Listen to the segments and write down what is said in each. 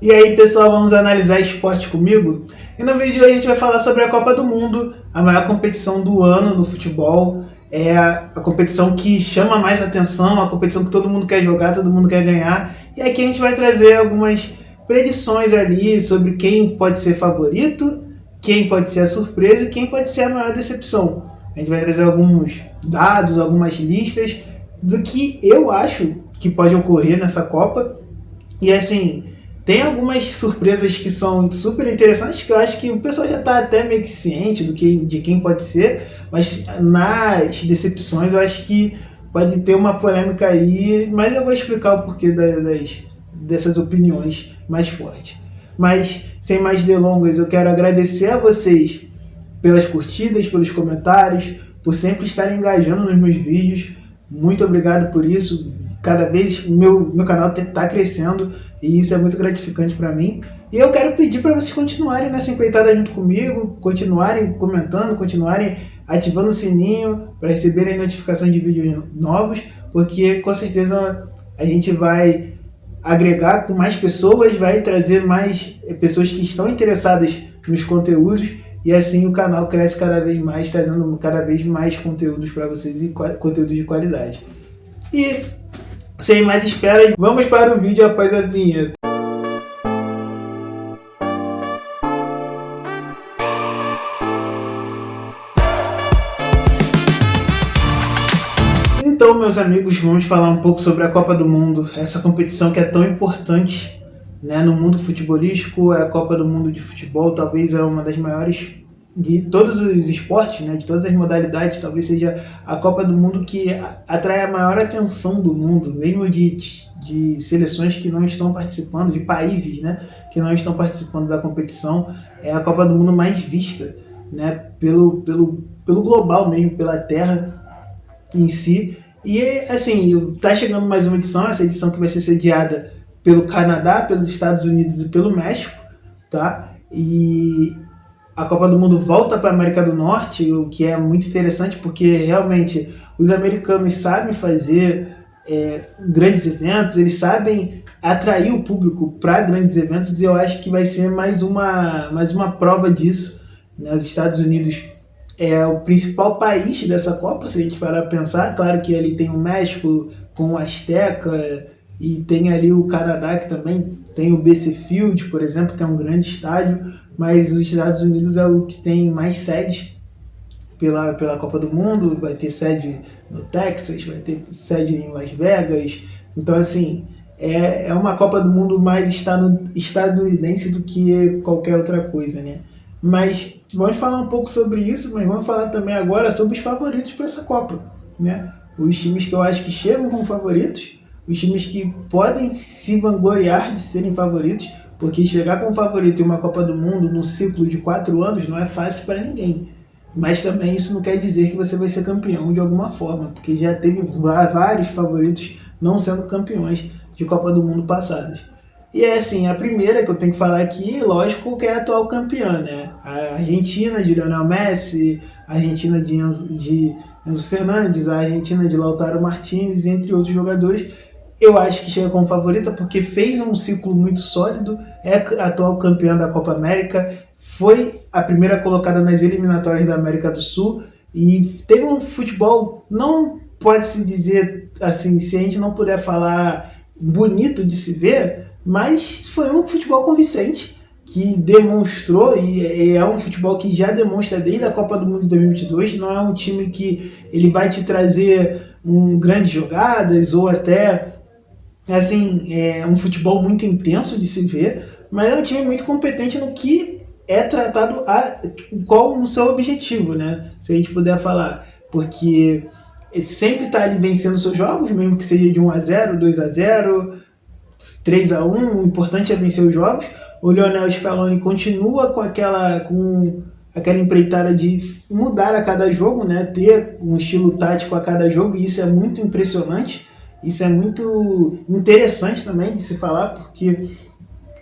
E aí, pessoal, vamos analisar esporte comigo? E no vídeo de hoje a gente vai falar sobre a Copa do Mundo, a maior competição do ano no futebol. É a competição que chama mais atenção, a competição que todo mundo quer jogar, todo mundo quer ganhar. E aqui a gente vai trazer algumas predições ali sobre quem pode ser favorito, quem pode ser a surpresa e quem pode ser a maior decepção. A gente vai trazer alguns dados, algumas listas do que eu acho que pode ocorrer nessa Copa. E assim, tem algumas surpresas que são super interessantes, que eu acho que o pessoal já está até meio que ciente de quem pode ser, mas nas decepções eu acho que pode ter uma polêmica aí, mas eu vou explicar o porquê dessas opiniões mais fortes. Mas, sem mais delongas, eu quero agradecer a vocês pelas curtidas, pelos comentários, por sempre estarem engajando nos meus vídeos. Muito obrigado por isso. Cada vez meu canal está crescendo e isso é muito gratificante para mim. E eu quero pedir para vocês continuarem nessa empreitada junto comigo, continuarem comentando, continuarem ativando o sininho para receberem notificações de vídeos novos, porque com certeza a gente vai agregar com mais pessoas, vai trazer mais pessoas que estão interessadas nos conteúdos e assim o canal cresce cada vez mais, trazendo cada vez mais conteúdos para vocês e conteúdos de qualidade. E sem mais esperas, vamos para o vídeo após a vinheta. Então, meus amigos, vamos falar um pouco sobre a Copa do Mundo, essa competição que é tão importante, né, no mundo futebolístico. A Copa do Mundo de futebol talvez é uma das maiores de todos os esportes, né, de todas as modalidades, talvez seja a Copa do Mundo que atrai a maior atenção do mundo, mesmo de seleções que não estão participando, de países, né, que não estão participando da competição. É a Copa do Mundo mais vista, né, pelo global mesmo, pela Terra em si. E assim, tá chegando mais uma edição, essa edição que vai ser sediada pelo Canadá, pelos Estados Unidos e pelo México, tá? E a Copa do Mundo volta para a América do Norte, o que é muito interessante, porque realmente os americanos sabem fazer grandes eventos, eles sabem atrair o público para grandes eventos, e eu acho que vai ser mais uma prova disso, né? Os Estados Unidos é o principal país dessa Copa, se a gente parar para pensar. Claro que ali tem o México com o Azteca, e tem ali o Canadá, que também tem o BC Field, por exemplo, que é um grande estádio, mas os Estados Unidos é o que tem mais sedes pela Copa do Mundo. Vai ter sede no Texas, vai ter sede em Las Vegas. Então, assim, é uma Copa do Mundo mais estadunidense do que qualquer outra coisa, né? Mas vamos falar um pouco sobre isso, mas vamos falar também agora sobre os favoritos para essa Copa, né? Os times que eu acho que chegam como favoritos, os times que podem se vangloriar de serem favoritos, porque chegar como favorito em uma Copa do Mundo num ciclo de 4 anos não é fácil para ninguém. Mas também isso não quer dizer que você vai ser campeão de alguma forma, porque já teve vários favoritos não sendo campeões de Copa do Mundo passadas. E é assim, a primeira que eu tenho que falar aqui, lógico, que é a atual campeã, né? A Argentina de Lionel Messi, a Argentina de Enzo Fernandes, a Argentina de Lautaro Martinez, entre outros jogadores. Eu acho que chega como favorita porque fez um ciclo muito sólido, é a atual campeã da Copa América, foi a primeira colocada nas eliminatórias da América do Sul e teve um futebol, não pode se dizer assim, se a gente não puder falar bonito de se ver, mas foi um futebol convincente, que demonstrou, e é um futebol que já demonstra desde a Copa do Mundo de 2022, não é um time que ele vai te trazer grandes jogadas, ou até assim, um futebol muito intenso de se ver, mas é um time muito competente no que é tratado, qual o seu objetivo, né? Se a gente puder falar, porque sempre está ali vencendo seus jogos, mesmo que seja de 1-0, 2-0, 3-1, o importante é vencer os jogos. O Lionel Scaloni continua com aquela empreitada de mudar a cada jogo, né? Ter um estilo tático a cada jogo, e isso é muito impressionante, isso é muito interessante também de se falar, porque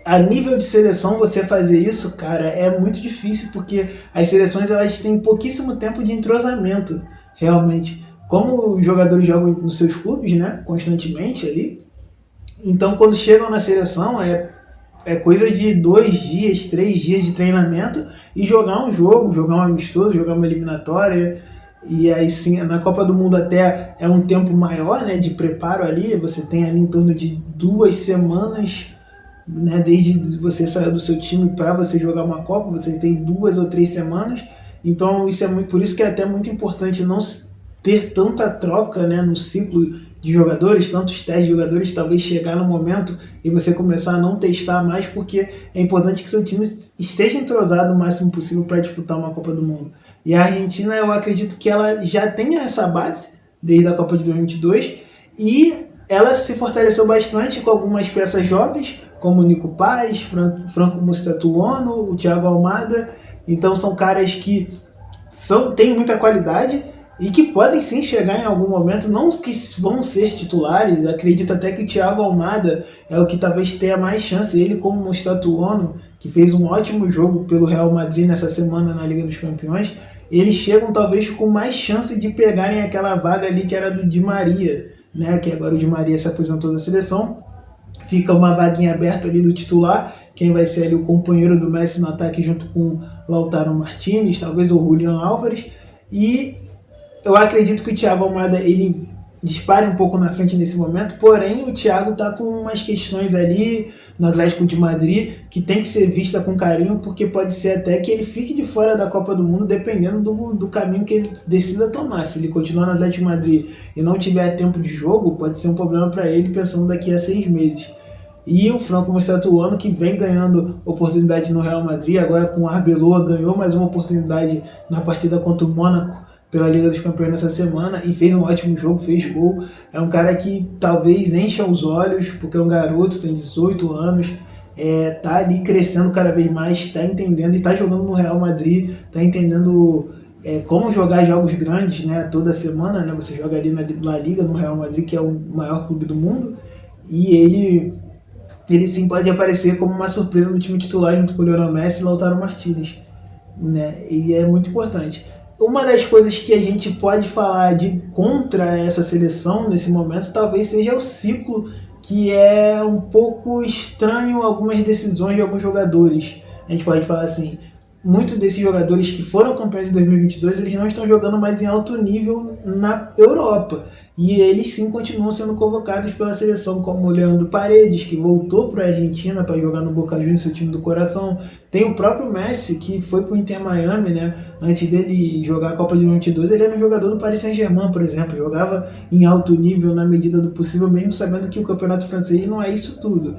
a nível de seleção você fazer isso, cara, é muito difícil, porque as seleções elas têm pouquíssimo tempo de entrosamento, realmente. Como os jogadores jogam nos seus clubes, né, constantemente ali, então quando chegam na seleção é coisa de 2 dias, 3 dias de treinamento e jogar um jogo, jogar um amistoso, jogar uma eliminatória. E aí sim, na Copa do Mundo até é um tempo maior, né, de preparo ali, você tem ali em torno de 2 semanas, né, desde você sair do seu time para você jogar uma Copa, você tem 2 ou 3 semanas. Então isso é muito, por isso que é até muito importante não ter tanta troca, né, no ciclo de jogadores, tantos testes de jogadores, talvez chegar no momento e você começar a não testar mais, porque é importante que seu time esteja entrosado o máximo possível para disputar uma Copa do Mundo. E a Argentina, eu acredito que ela já tenha essa base desde a Copa de 2022 e ela se fortaleceu bastante com algumas peças jovens, como o Nico Paz, Franco Mustatuono, o Thiago Almada. Então são caras que têm muita qualidade e que podem sim chegar em algum momento, não que vão ser titulares. Acredito até que o Thiago Almada é o que talvez tenha mais chance, ele como Mustatuono, que fez um ótimo jogo pelo Real Madrid nessa semana na Liga dos Campeões, eles chegam talvez com mais chance de pegarem aquela vaga ali que era do Di Maria, né? Que agora o Di Maria se aposentou da seleção, fica uma vaguinha aberta ali do titular, quem vai ser ali o companheiro do Messi no ataque junto com Lautaro Martinez, talvez o Julián Álvares. E eu acredito que o Thiago Almada ele dispare um pouco na frente nesse momento, porém o Thiago está com umas questões ali no Atlético de Madrid que tem que ser vista com carinho, porque pode ser até que ele fique de fora da Copa do Mundo dependendo do caminho que ele decida tomar. Se ele continuar no Atlético de Madrid e não tiver tempo de jogo, pode ser um problema para ele pensando daqui a 6 meses. E o Franco Mustatuono, que vem ganhando oportunidade no Real Madrid, agora com o Arbeloa ganhou mais uma oportunidade na partida contra o Mônaco pela Liga dos Campeões nessa semana e fez um ótimo jogo, fez gol. É um cara que talvez encha os olhos, porque é um garoto, tem 18 anos, tá ali crescendo cada vez mais, está entendendo, está jogando no Real Madrid, está entendendo como jogar jogos grandes, né, toda semana, né, você joga ali na La Liga, no Real Madrid, que é o maior clube do mundo, e ele sim pode aparecer como uma surpresa no time titular junto com o Lionel Messi e Lautaro Martinez, né, e é muito importante. Uma das coisas que a gente pode falar de contra essa seleção nesse momento talvez seja o ciclo, que é um pouco estranho algumas decisões de alguns jogadores. A gente pode falar assim, muitos desses jogadores que foram campeões de 2022, eles não estão jogando mais em alto nível na Europa. E eles sim continuam sendo convocados pela seleção, como o Leandro Paredes, que voltou para a Argentina para jogar no Boca Juniors, seu time do coração. Tem o próprio Messi, que foi para o Inter Miami, né? Antes dele jogar a Copa de 2022, ele era um jogador do Paris Saint-Germain, por exemplo. Jogava em alto nível na medida do possível, mesmo sabendo que o campeonato francês não é isso tudo.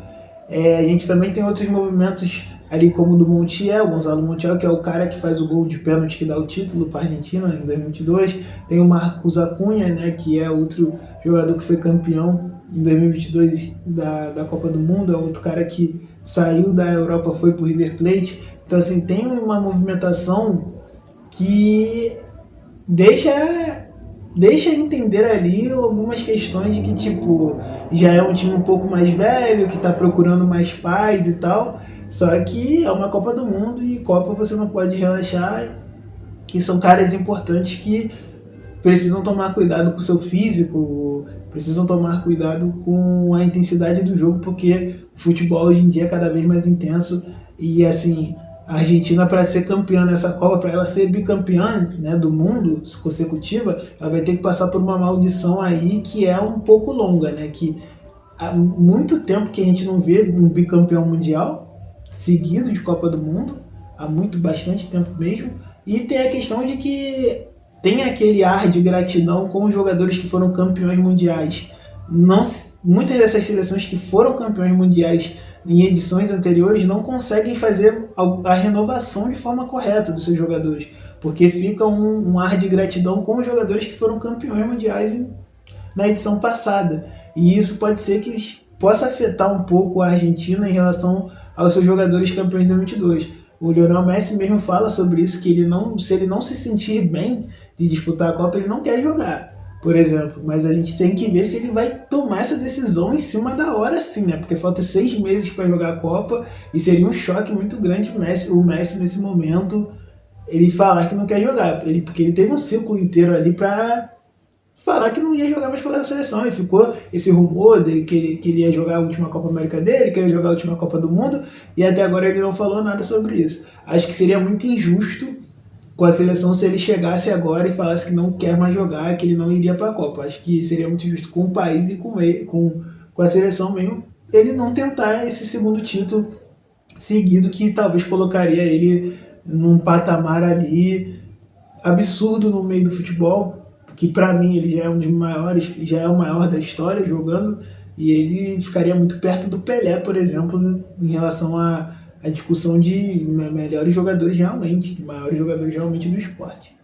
A gente também tem outros movimentos ali como o do Montiel, Gonzalo Montiel, que é o cara que faz o gol de pênalti que dá o título para a Argentina em 2022. Tem o Marcos Acunha, né, que é outro jogador que foi campeão em 2022 da Copa do Mundo, é outro cara que saiu da Europa, foi para o River Plate. Então assim, tem uma movimentação que deixa entender ali algumas questões de que, tipo, já é um time um pouco mais velho, que está procurando mais paz e tal, só que é uma Copa do Mundo e Copa você não pode relaxar, e são caras importantes que precisam tomar cuidado com o seu físico, precisam tomar cuidado com a intensidade do jogo, porque o futebol hoje em dia é cada vez mais intenso e, assim, a Argentina, para ser campeã nessa Copa, para ela ser bicampeã, né, do mundo consecutiva, ela vai ter que passar por uma maldição aí que é um pouco longa, né? Que há muito tempo que a gente não vê um bicampeão mundial seguido de Copa do Mundo, há bastante tempo mesmo, e tem a questão de que tem aquele ar de gratidão com os jogadores que foram campeões mundiais. Muitas dessas seleções que foram campeões mundiais em edições anteriores não conseguem fazer a renovação de forma correta dos seus jogadores, porque fica um ar de gratidão com os jogadores que foram campeões mundiais na edição passada, e isso pode ser que possa afetar um pouco a Argentina em relação aos seus jogadores campeões de 2022. O Lionel Messi mesmo fala sobre isso, que se ele não se sentir bem de disputar a Copa, ele não quer jogar, por exemplo. Mas a gente tem que ver se ele vai tomar essa decisão em cima da hora, sim, né? Porque falta 6 meses para jogar a Copa e seria um choque muito grande o Messi nesse momento, ele falar que não quer jogar, porque ele teve um ciclo inteiro ali para falar que não ia jogar mais pela seleção. E ficou esse rumor de que ele ia jogar a última Copa América dele, que ele ia jogar a última Copa do Mundo, e até agora ele não falou nada sobre isso. Acho que seria muito injusto com a seleção se ele chegasse agora e falasse que não quer mais jogar, que ele não iria para a Copa. Acho que seria muito injusto com o país e com a seleção mesmo, ele não tentar esse segundo título seguido, que talvez colocaria ele num patamar ali absurdo no meio do futebol, que para mim ele já é um dos maiores, já é o maior da história jogando, e ele ficaria muito perto do Pelé, por exemplo, em relação à discussão de melhores jogadores realmente, maiores jogadores realmente do esporte.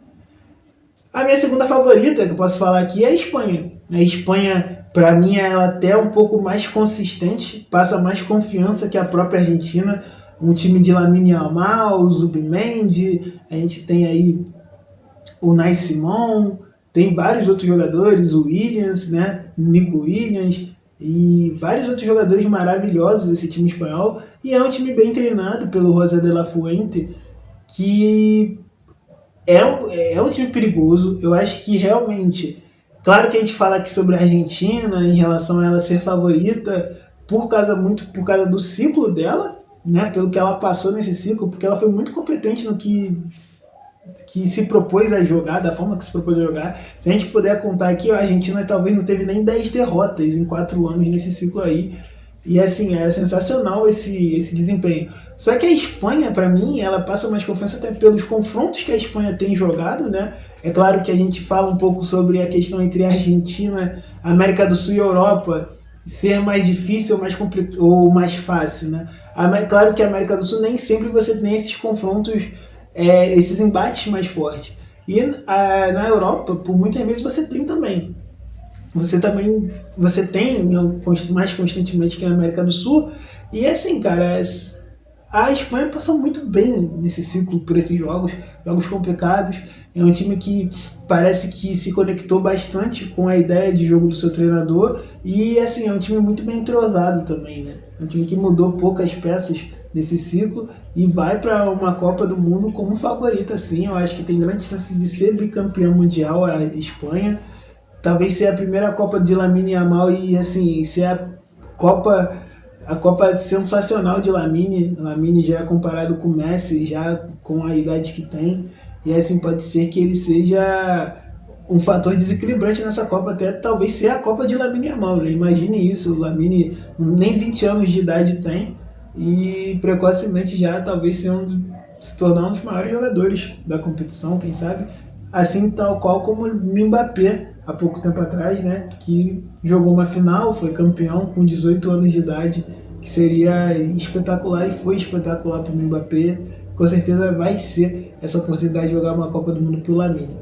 A minha segunda favorita, que eu posso falar aqui, é a Espanha. A Espanha, para mim, ela até um pouco mais consistente, passa mais confiança que a própria Argentina. Um time de Lamine Yamal, Zubimendi, a gente tem aí o Unai Simón, tem vários outros jogadores, o Williams, né, Nico Williams, e vários outros jogadores maravilhosos desse time espanhol. E é um time bem treinado pelo José de la Fuente, que é um time perigoso. Eu acho que realmente, claro que a gente fala aqui sobre a Argentina em relação a ela ser favorita por causa do ciclo dela, né, pelo que ela passou nesse ciclo, porque ela foi muito competente no que se propôs a jogar, da forma que se propôs a jogar. Se a gente puder contar aqui, a Argentina talvez não teve nem 10 derrotas em 4 anos nesse ciclo aí. E assim, é sensacional esse desempenho. Só que a Espanha, para mim, ela passa mais confiança até pelos confrontos que a Espanha tem jogado, né? É claro que a gente fala um pouco sobre a questão entre a Argentina, América do Sul e Europa ser mais difícil ou mais fácil, né? Claro que a América do Sul nem sempre você tem esses confrontos, esses embates mais fortes. E na Europa, por muitas vezes você tem também. Você tem mais constantemente que na América do Sul. E assim, cara, a Espanha passou muito bem nesse ciclo por esses jogos complicados. É um time que parece que se conectou bastante com a ideia de jogo do seu treinador. E assim, é um time muito bem entrosado também, né? É um time que mudou poucas peças nesse ciclo e vai para uma Copa do Mundo como favorita, sim. Eu acho que tem grandes chances de ser bicampeã mundial a Espanha. Talvez ser a primeira Copa de Lamine Yamal e assim, ser a Copa sensacional de Lamine. Lamine já é comparado com o Messi, já com a idade que tem. E assim, pode ser que ele seja um fator desequilibrante nessa Copa, até talvez ser a Copa de Lamine Yamal, né? Imagine isso, o Lamine nem 20 anos de idade tem e precocemente já talvez se tornar um dos maiores jogadores da competição, quem sabe? Assim, tal qual como o Mbappé, há pouco tempo atrás, né, que jogou uma final, foi campeão com 18 anos de idade, que seria espetacular e foi espetacular para o Mbappé. Com certeza vai ser essa oportunidade de jogar uma Copa do Mundo para o Lamine.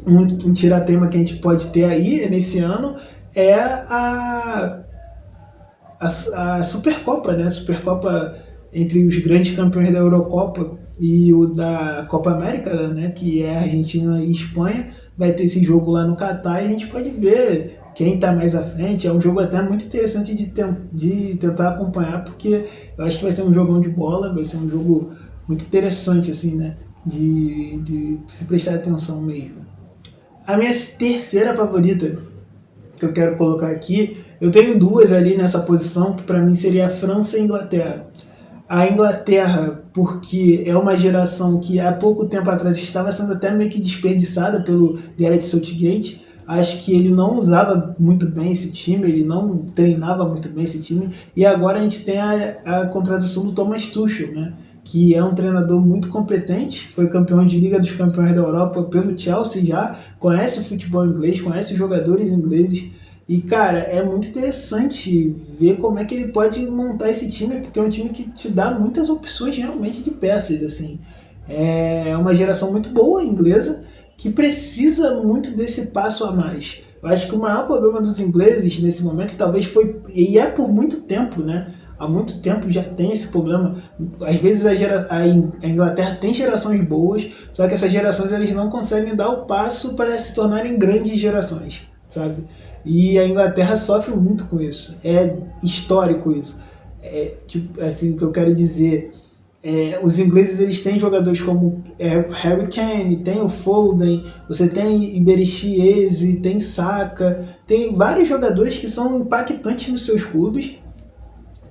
Um tiratema que a gente pode ter aí nesse ano é a Supercopa, né? A Supercopa entre os grandes campeões da Eurocopa e o da Copa América, né? Que é Argentina e Espanha. Vai ter esse jogo lá no Catar e a gente pode ver quem está mais à frente. É um jogo até muito interessante de tentar acompanhar, porque eu acho que vai ser um jogão de bola, vai ser um jogo muito interessante, assim, né? De se prestar atenção mesmo. A minha terceira favorita que eu quero colocar aqui, eu tenho duas ali nessa posição, que para mim seria a França e a Inglaterra. A Inglaterra, porque é uma geração que há pouco tempo atrás estava sendo até meio que desperdiçada pelo Gareth Southgate. Acho que ele não usava muito bem esse time, ele não treinava muito bem esse time. E agora a gente tem a contratação do Thomas Tuchel, né? Que é um treinador muito competente, foi campeão de Liga dos Campeões da Europa pelo Chelsea já, conhece o futebol inglês, conhece os jogadores ingleses. E, cara, é muito interessante ver como é que ele pode montar esse time, porque é um time que te dá muitas opções realmente de peças, assim. É uma geração muito boa inglesa, que precisa muito desse passo a mais. Eu acho que o maior problema dos ingleses nesse momento talvez foi, e é por muito tempo, né? Há muito tempo já tem esse problema. Às vezes a Inglaterra tem gerações boas, só que essas gerações eles não conseguem dar o passo para se tornarem grandes gerações, sabe? E a Inglaterra sofre muito com isso. É histórico isso. Tipo, assim, o que eu quero dizer, Os ingleses eles têm jogadores como Harry Kane, tem o Foden, você tem Iberichi Eze, tem Saka, tem vários jogadores que são impactantes nos seus clubes,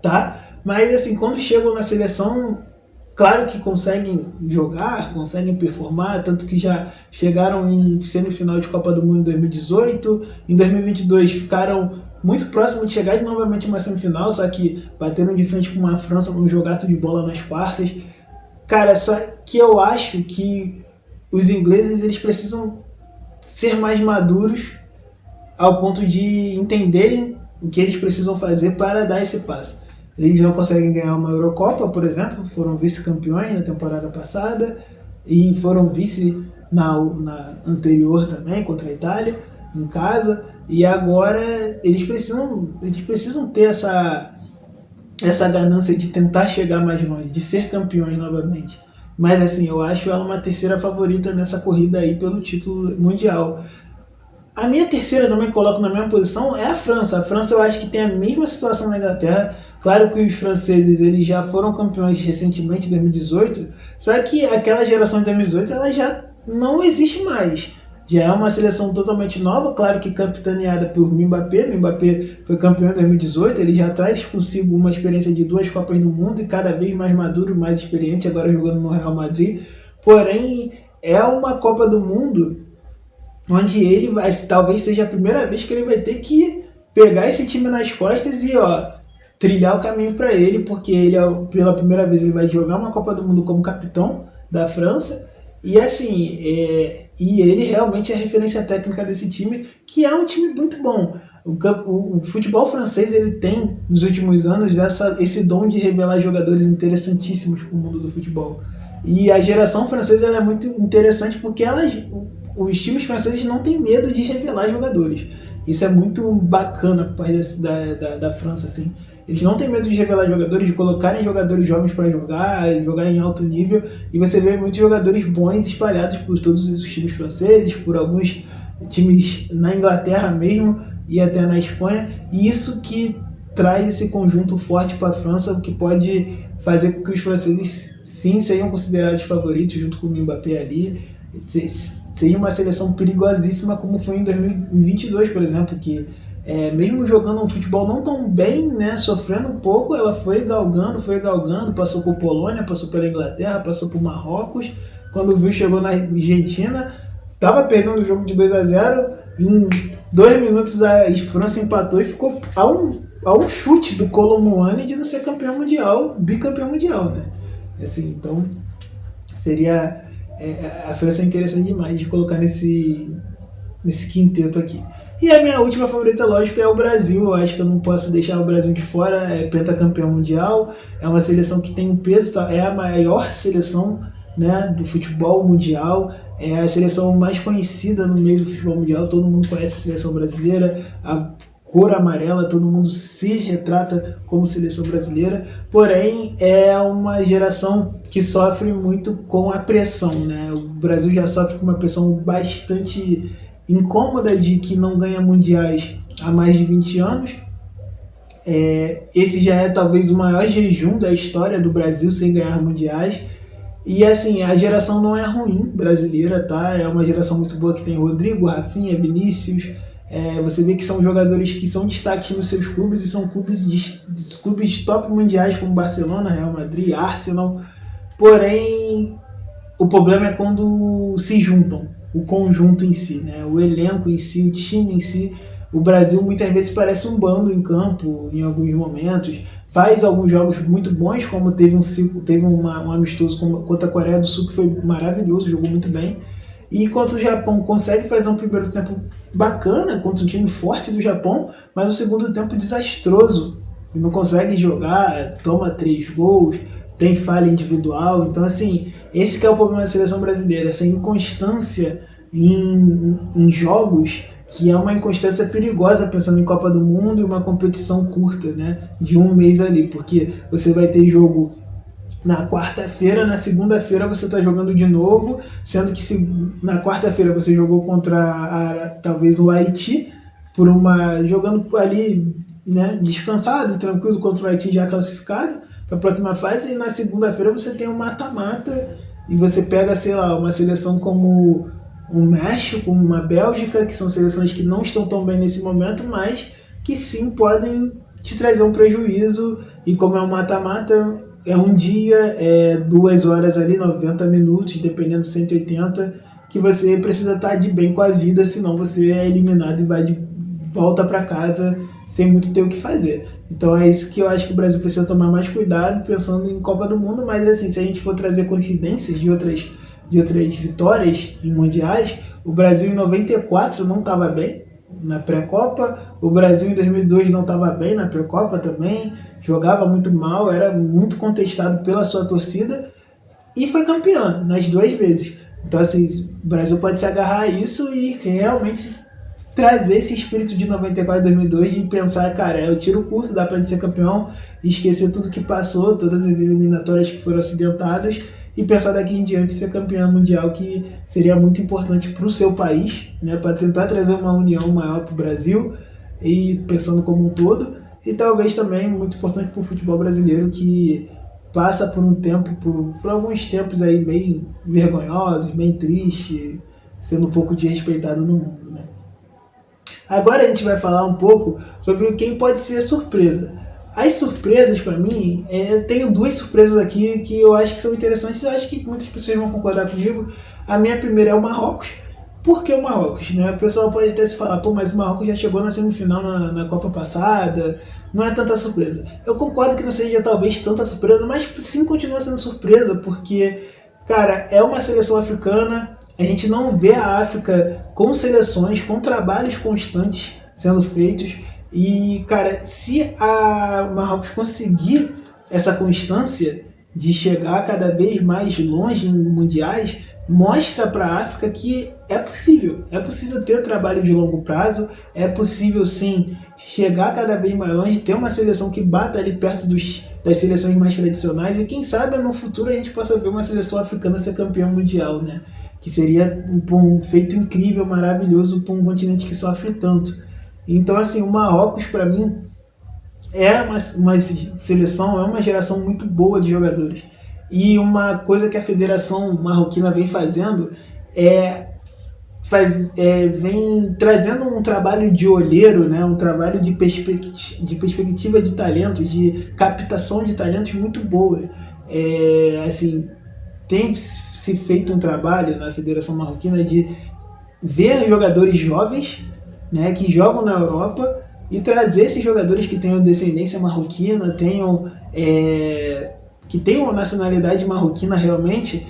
tá? Mas assim, quando chegam na seleção, claro que conseguem jogar, conseguem performar, tanto que já chegaram em semifinal de Copa do Mundo em 2018, em 2022 ficaram muito próximo de chegar novamente em uma semifinal, só que bateram de frente com uma França num jogaço de bola nas quartas. Cara, só que eu acho que os ingleses eles precisam ser mais maduros ao ponto de entenderem o que eles precisam fazer para dar esse passo. Eles não conseguem ganhar uma Eurocopa, por exemplo, foram vice-campeões na temporada passada e foram vice na anterior também, contra a Itália, em casa. E agora eles precisam ter essa ganância de tentar chegar mais longe, de ser campeões novamente. Mas assim, eu acho ela uma terceira favorita nessa corrida aí pelo título mundial. A minha terceira também que coloco na mesma posição é a França. A França eu acho que tem a mesma situação na Inglaterra. Claro que os franceses eles já foram campeões recentemente em 2018, só que aquela geração de 2018 ela já não existe mais. Já é uma seleção totalmente nova, claro que capitaneada por Mbappé. Mbappé foi campeão em 2018, ele já traz consigo uma experiência de 2 Copas do Mundo e cada vez mais maduro, mais experiente, agora jogando no Real Madrid. Porém, é uma Copa do Mundo onde ele vai, talvez seja a primeira vez que ele vai ter que pegar esse time nas costas e trilhar o caminho para ele, porque ele pela primeira vez ele vai jogar uma Copa do Mundo como capitão da França e assim e ele realmente é a referência técnica desse time, que é um time muito bom. O futebol francês ele tem nos últimos anos esse dom de revelar jogadores interessantíssimos para o mundo do futebol. E a geração francesa ela é muito interessante porque os times franceses não têm medo de revelar jogadores. Isso é muito bacana da França, assim. Eles não têm medo de revelar jogadores, de colocarem jogadores jovens para jogar em alto nível, e você vê muitos jogadores bons espalhados por todos os times franceses, por alguns times na Inglaterra mesmo e até na Espanha, e isso que traz esse conjunto forte para a França, o que pode fazer com que os franceses sim sejam considerados favoritos junto com o Mbappé ali, seja uma seleção perigosíssima como foi em 2022, por exemplo, que mesmo jogando um futebol não tão bem, né, sofrendo um pouco, ela foi galgando, passou por Polônia, passou pela Inglaterra, passou por Marrocos, quando viu, chegou na Argentina, estava perdendo o jogo de 2-0, em 2 minutos a França empatou e ficou a um chute do Kolo Muani de não ser campeão mundial, bicampeão mundial, né? Assim, então seria a França é interessante demais de colocar nesse quinteto aqui. E a minha última favorita, lógico, é o Brasil. Eu acho que eu não posso deixar o Brasil de fora. É pentacampeão mundial, é uma seleção que tem um peso, é a maior seleção, né, do futebol mundial, é a seleção mais conhecida no meio do futebol mundial. Todo mundo conhece a seleção brasileira, a cor amarela, todo mundo se retrata como seleção brasileira, porém é uma geração que sofre muito com a pressão, né? O Brasil já sofre com uma pressão bastante incômoda de que não ganha mundiais há mais de 20 anos. Esse já é talvez o maior jejum da história do Brasil sem ganhar mundiais. E assim, a geração não é ruim brasileira, tá? É uma geração muito boa que tem Rodrigo, Rafinha, Vinícius. Você vê que são jogadores que são destaques nos seus clubes e são clubes de top mundiais como Barcelona, Real Madrid, Arsenal. Porém, o problema é quando se juntam, o conjunto em si, né? O elenco em si, o time em si. O Brasil muitas vezes parece um bando em campo em alguns momentos. Faz alguns jogos muito bons, como teve um amistoso contra a Coreia do Sul que foi maravilhoso, jogou muito bem. E enquanto o Japão consegue fazer um primeiro tempo bacana contra um time forte do Japão, mas o segundo tempo desastroso. E não consegue jogar, toma 3 gols, tem falha individual. Então, assim, esse que é o problema da seleção brasileira, essa inconstância em jogos, que é uma inconstância perigosa pensando em Copa do Mundo e uma competição curta, né, de um mês ali, porque você vai ter jogo na quarta-feira, na segunda-feira você está jogando de novo, sendo que na quarta-feira você jogou contra talvez o Haiti, jogando ali, né, descansado, tranquilo, contra o Haiti já classificado, para a próxima fase, e na segunda-feira você tem um mata-mata, e você pega, sei lá, uma seleção como um México, uma Bélgica, que são seleções que não estão tão bem nesse momento, mas que sim podem te trazer um prejuízo, e como é um mata-mata, é um dia, 2 horas ali, 90 minutos, dependendo, 180, que você precisa estar de bem com a vida, senão você é eliminado e vai de volta para casa sem muito ter o que fazer. Então é isso que eu acho que o Brasil precisa tomar mais cuidado, pensando em Copa do Mundo, mas assim, se a gente for trazer coincidências de outras vitórias em mundiais, o Brasil em 94 não estava bem na pré-copa, o Brasil em 2002 não estava bem na pré-copa também, jogava muito mal, era muito contestado pela sua torcida e foi campeão nas 2 vezes. Então assim, o Brasil pode se agarrar a isso e realmente trazer esse espírito de 94 e 2002 e pensar, cara, eu tiro o curso, dá pra gente ser campeão, esquecer tudo que passou, todas as eliminatórias que foram acidentadas e pensar daqui em diante ser campeão mundial, que seria muito importante para o seu país, né, para tentar trazer uma união maior para o Brasil e pensando como um todo, e talvez também muito importante para o futebol brasileiro, que passa por um tempo, por alguns tempos aí bem vergonhosos, bem triste, sendo um pouco desrespeitado no mundo, né. Agora a gente vai falar um pouco sobre quem pode ser surpresa. As surpresas, para mim, eu tenho 2 surpresas aqui que eu acho que são interessantes e eu acho que muitas pessoas vão concordar comigo. A minha primeira é o Marrocos. Por que o Marrocos? Né? O pessoal pode até se falar, pô, mas o Marrocos já chegou na semifinal na Copa passada, não é tanta surpresa. Eu concordo que não seja talvez tanta surpresa, mas sim continua sendo surpresa, porque, cara, é uma seleção africana. A gente não vê a África com seleções, com trabalhos constantes sendo feitos. E, cara, se a Marrocos conseguir essa constância de chegar cada vez mais longe em mundiais, mostra para a África que é possível. É possível ter trabalho de longo prazo, é possível, sim, chegar cada vez mais longe, ter uma seleção que bata ali perto das seleções mais tradicionais e, quem sabe, no futuro a gente possa ver uma seleção africana ser campeã mundial, né? Que seria um feito incrível, maravilhoso para um continente que sofre tanto. Então, assim, o Marrocos, para mim, é uma seleção, é uma geração muito boa de jogadores. E uma coisa que a Federação Marroquina vem fazendo vem trazendo um trabalho de olheiro, né? Um trabalho de perspectiva de talentos, de captação de talentos muito boa. Assim, tem se feito um trabalho na Federação Marroquina de ver jogadores jovens, né, que jogam na Europa e trazer esses jogadores que tenham descendência marroquina, que tenham nacionalidade marroquina realmente,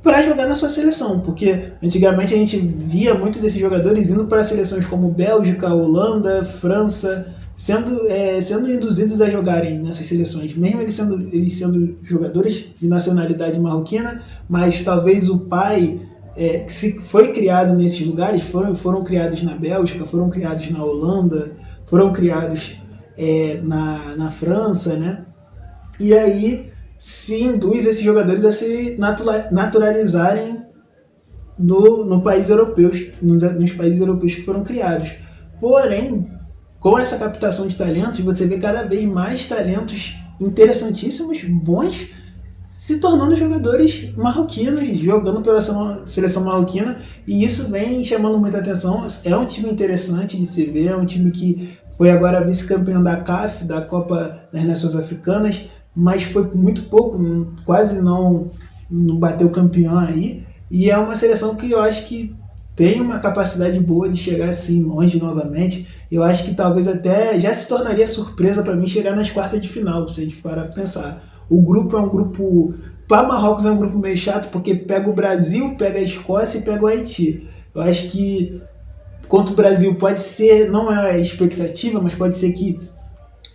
para jogar na sua seleção, porque antigamente a gente via muito desses jogadores indo para seleções como Bélgica, Holanda, França, sendo induzidos a jogarem nessas seleções, mesmo eles sendo jogadores de nacionalidade marroquina, mas talvez o pai, que se foi criado nesses lugares, foram criados na Bélgica, foram criados na Holanda, foram criados na França, né? E aí se induz esses jogadores a se naturalizarem no país europeus, nos países europeus que foram criados. Porém, com essa captação de talentos, você vê cada vez mais talentos interessantíssimos, bons, se tornando jogadores marroquinos, jogando pela seleção marroquina, e isso vem chamando muita atenção. É um time interessante de se ver, é um time que foi agora vice-campeão da CAF, da Copa das Nações Africanas, mas foi muito pouco, quase não bateu campeão aí, e é uma seleção que eu acho que tem uma capacidade boa de chegar assim longe novamente. Eu acho que talvez até já se tornaria surpresa para mim chegar nas quartas de final, se a gente parar para pensar. O grupo é um grupo, para Marrocos é um grupo meio chato, porque pega o Brasil, pega a Escócia e pega o Haiti. Eu acho que contra o Brasil pode ser, não é a expectativa, mas pode ser que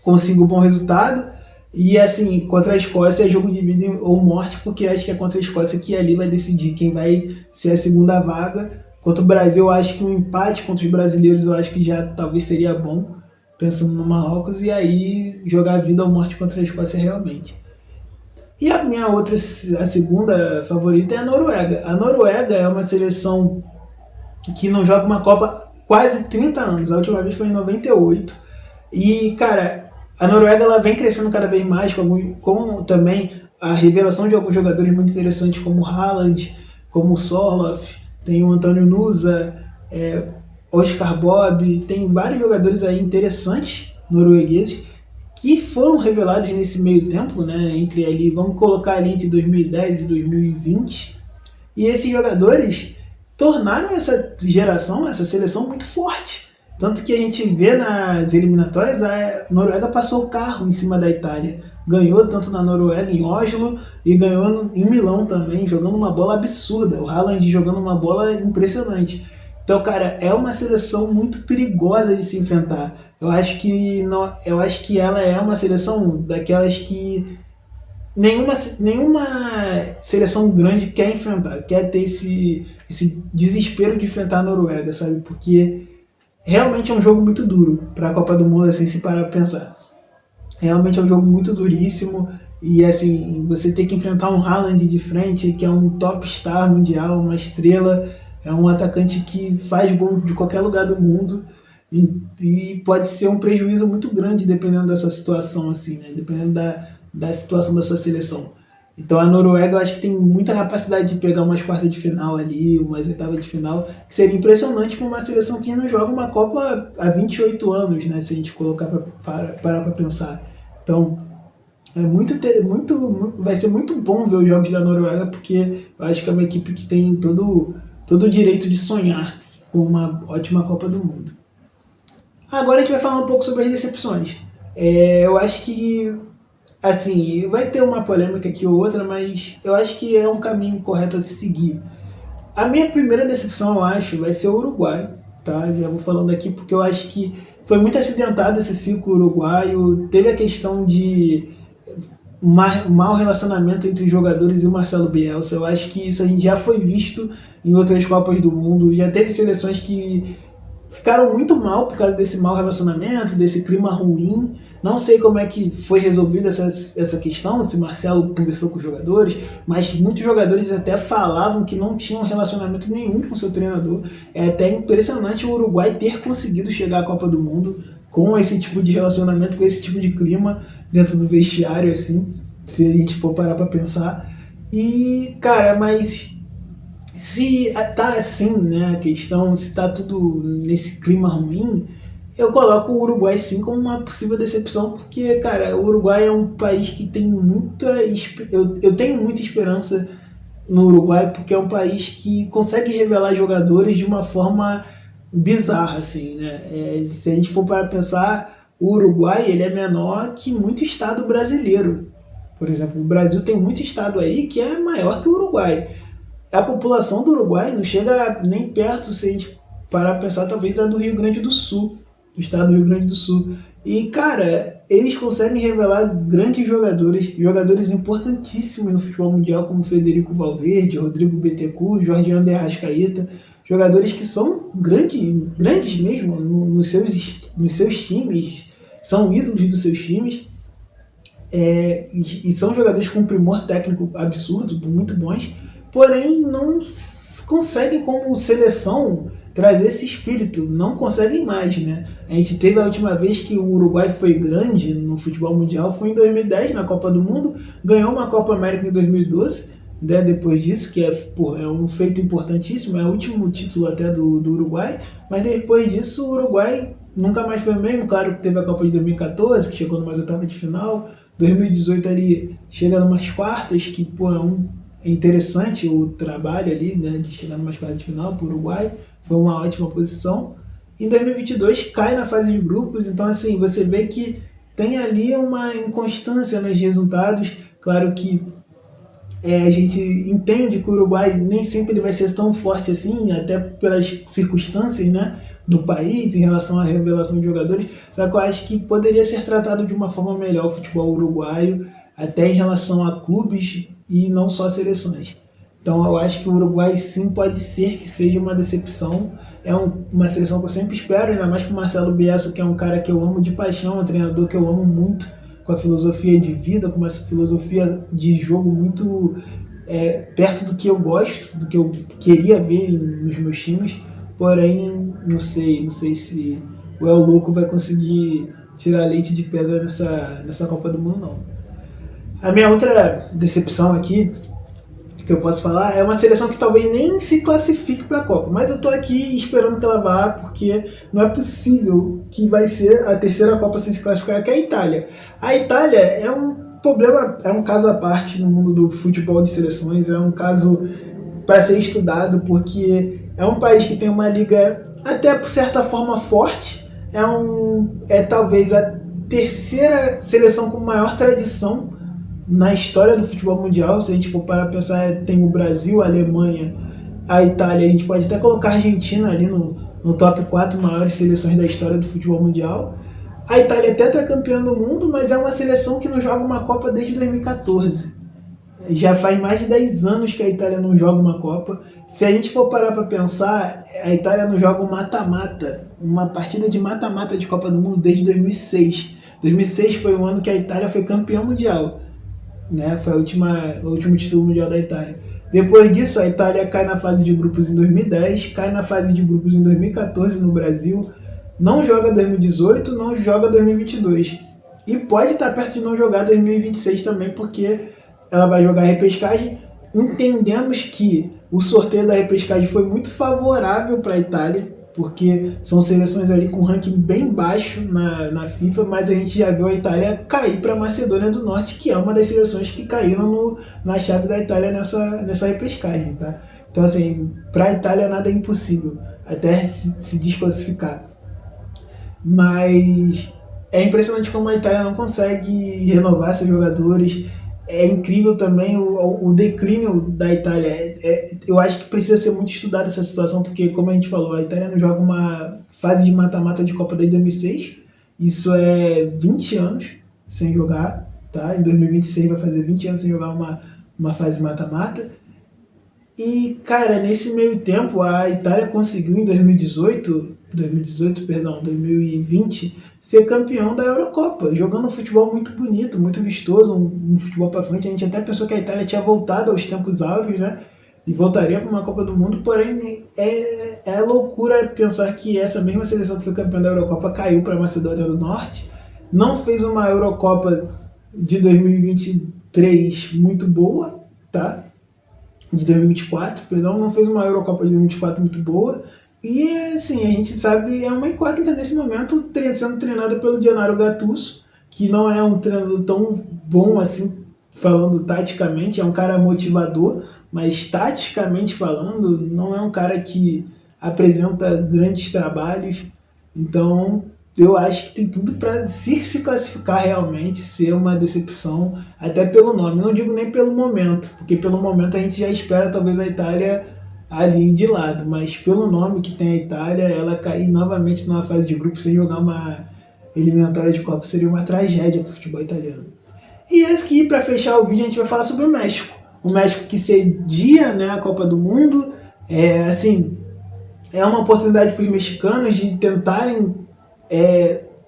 consiga um bom resultado. E assim, contra a Escócia é jogo de vida ou morte, porque acho que é contra a Escócia que ali vai decidir quem vai ser a segunda vaga. Contra o Brasil, eu acho que um empate contra os brasileiros eu acho que já talvez seria bom, pensando no Marrocos, e aí jogar a vida ou morte contra a Escócia realmente. E a segunda favorita é a Noruega. A Noruega é uma seleção que não joga uma Copa quase 30 anos, a última vez foi em 98. E, cara, a Noruega ela vem crescendo cada vez mais, como também a revelação de alguns jogadores muito interessantes, como o Haaland, como o Sorloth, tem o Antônio Nusa, Oscar Bob, tem vários jogadores aí interessantes noruegueses que foram revelados nesse meio tempo, né, entre ali, vamos colocar ali entre 2010 e 2020, e esses jogadores tornaram essa geração, essa seleção muito forte. Tanto que a gente vê nas eliminatórias, a Noruega passou o carro em cima da Itália. Ganhou tanto na Noruega, em Oslo, e ganhou em Milão também, jogando uma bola absurda. O Haaland jogando uma bola impressionante. Então, cara, é uma seleção muito perigosa de se enfrentar. Eu acho que ela é uma seleção daquelas que nenhuma seleção grande quer enfrentar, quer ter esse desespero de enfrentar a Noruega, sabe? Porque realmente é um jogo muito duro para a Copa do Mundo, assim, se parar pra pensar. Realmente é um jogo muito duríssimo e, assim, você ter que enfrentar um Haaland de frente, que é um top star mundial, uma estrela, é um atacante que faz gol de qualquer lugar do mundo e pode ser um prejuízo muito grande dependendo da sua situação, assim, né? Dependendo da situação da sua seleção. Então a Noruega eu acho que tem muita capacidade de pegar umas quartas de final ali, umas oitavas de final, que seria impressionante para uma seleção que não joga uma Copa há 28 anos, né? Se a gente colocar parar para pensar. Então vai ser muito bom ver os jogos da Noruega, porque eu acho que é uma equipe que tem todo o direito de sonhar com uma ótima Copa do Mundo. Agora a gente vai falar um pouco sobre as decepções. Eu acho que, assim, vai ter uma polêmica aqui ou outra, mas eu acho que é um caminho correto a se seguir. A minha primeira decepção, eu acho, vai ser o Uruguai, tá? Já vou falando aqui porque eu acho que foi muito acidentado esse ciclo uruguaio. Teve a questão de mau relacionamento entre os jogadores e o Marcelo Bielsa. Eu acho que isso a gente já foi visto em outras Copas do Mundo. Já teve seleções que ficaram muito mal por causa desse mau relacionamento, desse clima ruim. Não sei como é que foi resolvida essa questão, se o Marcelo conversou com os jogadores, mas muitos jogadores até falavam que não tinham relacionamento nenhum com seu treinador. É até impressionante o Uruguai ter conseguido chegar à Copa do Mundo com esse tipo de relacionamento, com esse tipo de clima dentro do vestiário, assim, se a gente for parar pra pensar. E, cara, mas se tá assim, né, a questão, se tá tudo nesse clima ruim, eu coloco o Uruguai sim como uma possível decepção, porque, cara, o Uruguai é um país que tem muita... Eu tenho muita esperança no Uruguai, porque é um país que consegue revelar jogadores de uma forma bizarra, assim, né? Se a gente for para pensar, o Uruguai ele é menor que muito estado brasileiro. Por exemplo, o Brasil tem muito estado aí que é maior que o Uruguai. A população do Uruguai não chega nem perto, se a gente parar para pensar, talvez da do Rio Grande do Sul, do estado do Rio Grande do Sul. E, cara, eles conseguem revelar grandes jogadores importantíssimos no futebol mundial, como Federico Valverde, Rodrigo Bittencourt, Jorge de Arrascaeta, jogadores que são grandes mesmo nos seus times, são ídolos dos seus times, e são jogadores com um primor técnico absurdo, muito bons, porém não conseguem como seleção trazer esse espírito, não conseguem mais, né? A gente teve a última vez que o Uruguai foi grande no futebol mundial, foi em 2010, na Copa do Mundo, ganhou uma Copa América em 2012, né, depois disso, que é um feito importantíssimo, é o último título até do Uruguai, mas depois disso o Uruguai nunca mais foi o mesmo. Claro que teve a Copa de 2014, que chegou numa oitava de final, 2018 ali chega numas quartas, que é interessante o trabalho ali, né, de chegar numas quartas de final para o Uruguai, foi uma ótima posição. Em 2022 cai na fase de grupos, então assim, você vê que tem ali uma inconstância nos resultados. Claro que a gente entende que o Uruguai nem sempre ele vai ser tão forte assim, até pelas circunstâncias, né, do país em relação à revelação de jogadores, só que eu acho que poderia ser tratado de uma forma melhor o futebol uruguaio, até em relação a clubes e não só seleções. Então eu acho que o Uruguai sim pode ser que seja uma decepção. É uma seleção que eu sempre espero, ainda mais com o Marcelo Bielsa, que é um cara que eu amo de paixão, é um treinador que eu amo muito, com a filosofia de vida, com essa filosofia de jogo muito perto do que eu gosto, do que eu queria ver nos meus times. Porém, não sei se o El Louco vai conseguir tirar leite de pedra nessa Copa do Mundo, não. A minha outra decepção aqui, que eu posso falar, é uma seleção que talvez nem se classifique para a Copa, mas eu tô aqui esperando que ela vá, porque não é possível que vai ser a terceira Copa sem se classificar, que é a Itália. A Itália é um problema, é um caso à parte no mundo do futebol de seleções, é um caso para ser estudado, porque é um país que tem uma liga até por certa forma forte, é talvez a terceira seleção com maior tradição na história do futebol mundial. Se a gente for parar para pensar, tem o Brasil, a Alemanha, a Itália, a gente pode até colocar a Argentina ali no top 4 maiores seleções da história do futebol mundial. A Itália é tetracampeã do mundo, mas é uma seleção que não joga uma Copa desde 2014. Já faz mais de 10 anos que a Itália não joga uma Copa. Se a gente for parar para pensar, a Itália não joga um mata-mata, uma partida de mata-mata de Copa do Mundo desde 2006. 2006 foi o ano que a Itália foi campeã mundial, né? Foi o último título mundial da Itália. Depois disso, a Itália cai na fase de grupos em 2010, cai na fase de grupos em 2014 no Brasil, não joga 2018, não joga 2022. E pode estar perto de não jogar 2026 também, porque ela vai jogar a repescagem. Entendemos que o sorteio da repescagem foi muito favorável para a Itália, porque são seleções ali com ranking bem baixo na FIFA, mas a gente já viu a Itália cair para a Macedônia do Norte, que é uma das seleções que caíram na chave da Itália nessa repescagem, tá? Então, assim, para a Itália nada é impossível, até se desclassificar. Mas é impressionante como a Itália não consegue renovar seus jogadores. É incrível também o declínio da Itália. Eu acho que precisa ser muito estudada essa situação, porque, como a gente falou, a Itália não joga uma fase de mata-mata de Copa desde 2006. Isso é 20 anos sem jogar, tá? Em 2026 vai fazer 20 anos sem jogar uma fase mata-mata. E, cara, nesse meio tempo, a Itália conseguiu em 2020, ser campeão da Eurocopa, jogando um futebol muito bonito, muito vistoso, um futebol para frente. A gente até pensou que a Itália tinha voltado aos tempos áureos, né? E voltaria para uma Copa do Mundo, porém é loucura pensar que essa mesma seleção que foi campeã da Eurocopa caiu para a Macedônia do Norte, não fez uma Eurocopa de 2023 muito boa, tá? De 2024, perdão, não fez uma Eurocopa de 2024 muito boa. E, assim, a gente sabe, é uma incógnita nesse momento, sendo treinada pelo Gennaro Gattuso, que não é um treinador tão bom assim, falando taticamente, é um cara motivador, mas taticamente falando, não é um cara que apresenta grandes trabalhos. Então, eu acho que tem tudo para se classificar realmente, ser uma decepção, até pelo nome. Não digo nem pelo momento, porque pelo momento a gente já espera talvez a Itália ali de lado, mas pelo nome que tem a Itália, ela cair novamente numa fase de grupo sem jogar uma eliminatória de Copa seria uma tragédia para o futebol italiano. E aqui, para fechar o vídeo, a gente vai falar sobre o México. O México que cedia, né, a Copa do Mundo, é uma oportunidade para os mexicanos de tentarem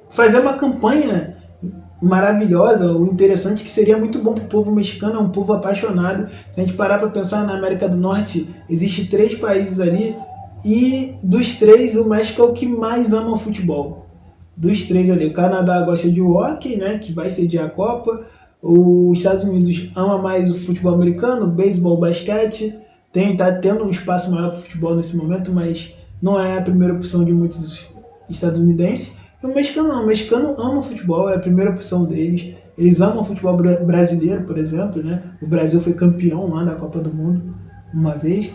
fazer uma campanha maravilhosa, o interessante que seria muito bom para o povo mexicano, é um povo apaixonado. Se a gente parar para pensar, na América do Norte existe 3 países ali, e dos 3 o México é o que mais ama o futebol. Dos 3 ali, o Canadá gosta de hockey, né, que vai sediar a Copa, os Estados Unidos ama mais o futebol americano, beisebol, basquete, tá tendo um espaço maior para o futebol nesse momento, mas não é a primeira opção de muitos estadunidenses. E o mexicano não, o mexicano ama o futebol, é a primeira opção deles. Eles amam o futebol brasileiro, por exemplo, né? O Brasil foi campeão lá na Copa do Mundo uma vez.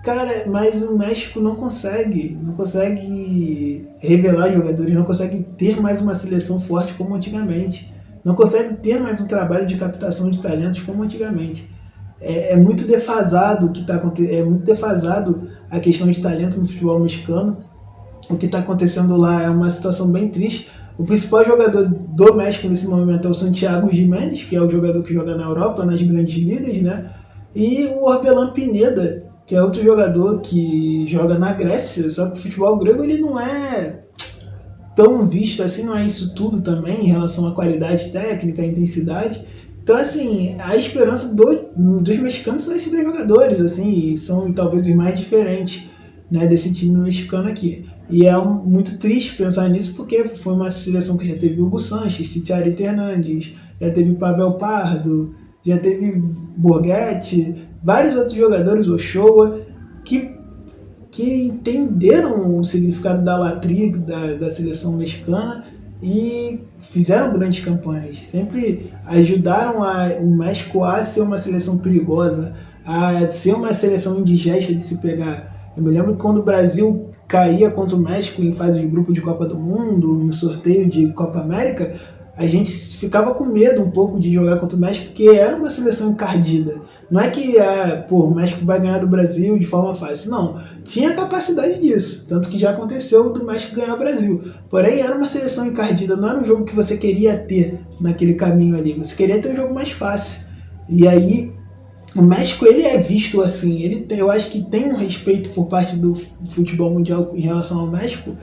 Cara, mas o México não consegue revelar jogadores, não consegue ter mais uma seleção forte como antigamente. Não consegue ter mais um trabalho de captação de talentos como antigamente. É muito defasado o que está acontecendo, é muito defasado a questão de talento no futebol mexicano. O que está acontecendo lá é uma situação bem triste. O principal jogador do México nesse momento é o Santiago Giménez, que é o jogador que joga na Europa, nas grandes ligas, né? E o Orbelán Pineda, que é outro jogador que joga na Grécia, só que o futebol grego ele não é tão visto assim, não é isso tudo também em relação à qualidade técnica, à intensidade. Então, assim, a esperança dos mexicanos são esses 2 jogadores, assim, e são talvez os mais diferentes, né, desse time mexicano aqui. E é muito triste pensar nisso, porque foi uma seleção que já teve Hugo Sanches, Titiarito Hernandes, já teve Pavel Pardo, já teve Borghetti, vários outros jogadores, Ochoa, que, que entenderam o significado da latria da seleção mexicana e fizeram grandes campanhas. Sempre ajudaram o México a ser uma seleção perigosa, a ser uma seleção indigesta de se pegar. Eu me lembro que quando o Brasil caía contra o México em fase de grupo de Copa do Mundo, em sorteio de Copa América, a gente ficava com medo um pouco de jogar contra o México, porque era uma seleção encardida. Não é que o México vai ganhar do Brasil de forma fácil, não. Tinha capacidade disso, tanto que já aconteceu do México ganhar o Brasil. Porém, era uma seleção encardida, não era um jogo que você queria ter naquele caminho ali. Você queria ter um jogo mais fácil. E aí, o México, ele é visto assim, eu acho que tem um respeito por parte do futebol mundial em relação ao México,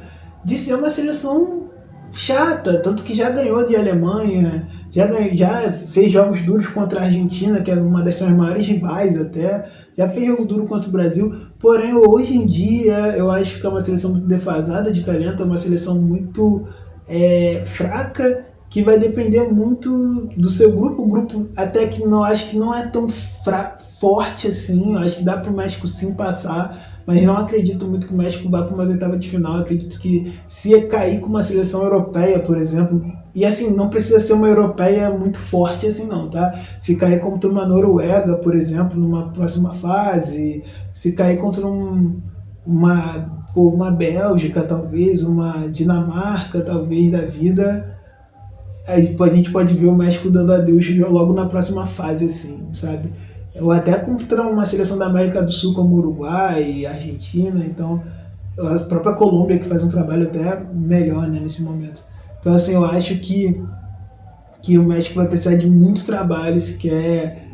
de ser uma seleção chata, tanto que já ganhou de Alemanha, já fez jogos duros contra a Argentina, que é uma das suas maiores rivais até, já fez jogo duro contra o Brasil, porém hoje em dia eu acho que é uma seleção muito defasada de talento, é uma seleção muito fraca, que vai depender muito do seu grupo, o grupo até que não acho que não é tão forte assim, eu acho que dá para o México sim passar, mas não acredito muito que o México vá para uma oitava de final. Eu acredito que se cair com uma seleção europeia, por exemplo, e assim, não precisa ser uma europeia muito forte assim não, tá? Se cair contra uma Noruega, por exemplo, numa próxima fase, se cair contra uma Bélgica, talvez, uma Dinamarca, talvez, da vida, a gente pode ver o México dando adeus logo na próxima fase, assim, sabe? Ou até contra uma seleção da América do Sul como Uruguai, Argentina, então a própria Colômbia que faz um trabalho até melhor, né, nesse momento. Então assim, eu acho que o México vai precisar de muito trabalho se quer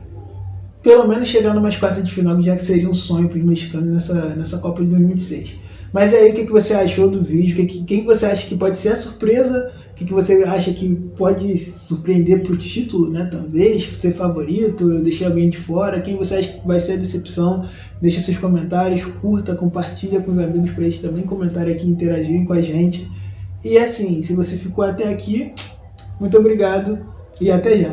pelo menos chegar numas quartas de final, que já que seria um sonho para os mexicanos nessa Copa de 2026. Mas aí, o que você achou do vídeo? Quem você acha que pode ser a surpresa? O que você acha que pode surpreender pro título, né? Talvez ser favorito, eu deixei alguém de fora. Quem você acha que vai ser a decepção? Deixa seus comentários, curta, compartilha com os amigos para eles também comentarem aqui, interagirem com a gente. E assim, se você ficou até aqui, muito obrigado e até já.